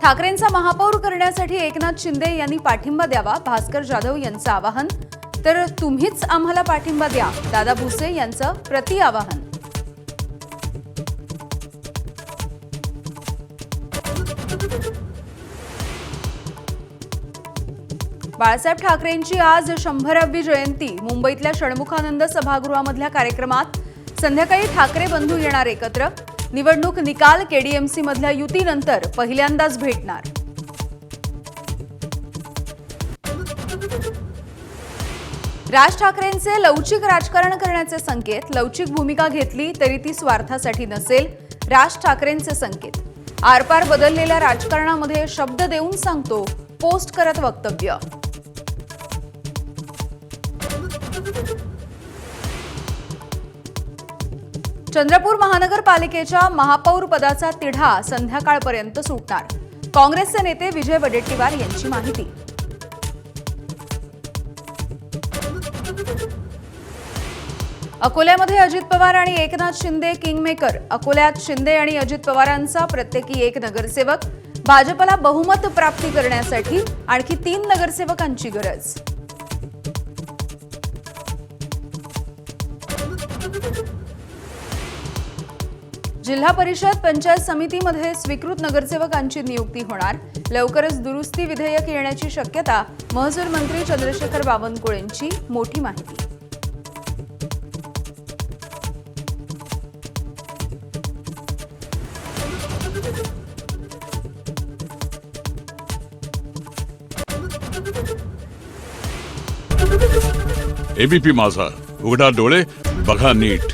ठाकरेंचा महापौर करण्यासाठी एकनाथ शिंदे यांनी पाठिंबा द्यावा, भास्कर जाधव यांचं आवाहन. तर तुम्हीच आम्हाला पाठिंबा द्या, दादा भुसे यांचं प्रति आवाहन. बाळासाहेब ठाकरेंची आज 100वी जयंती. मुंबईतल्या षण्मुखानंद सभागृहामधल्या कार्यक्रमात संध्याकाळी ठाकरे बंधू येणार एकत्र. निवडणूक निकाल केडीएमसी मधल्या युतीनंतर पहिल्यांदाच भेटणार. राज ठाकरेंचे लवचिक राजकारण करण्याचे संकेत. लवचिक भूमिका घेतली तरी ती स्वार्थासाठी नसेल, राज ठाकरेंचे संकेत. आरपार बदललेल्या राजकारणामध्ये शब्द देऊन सांगतो, पोस्ट करत वक्तव्य. चंद्रपूर महानगरपालिकेच्या महापौर पदाचा तिढा संध्याकाळपर्यंत सुटणार. काँग्रेसचे नेते विजय वडेट्टीवार यांची माहिती. अकोल्यामध्ये अजित पवार आणि एकनाथ शिंदे किंगमेकर. अकोल्यात शिंदे आणि अजित पवारांचा प्रत्येकी एक नगरसेवक. भाजपला बहुमत प्राप्ती करण्यासाठी आणखी 3 नगरसेवकांची गरज. जिल्हा परिषद पंचायत समितीमध्ये स्वीकृत नगरसेवकांची नियुक्ती होणार. लवकरच दुरुस्ती विधेयक येण्याची शक्यता. महसूल मंत्री चंद्रशेखर बावनकुळेंची मोठी माहिती. एबीपी माझा, उघडा डोळे बघा नीट.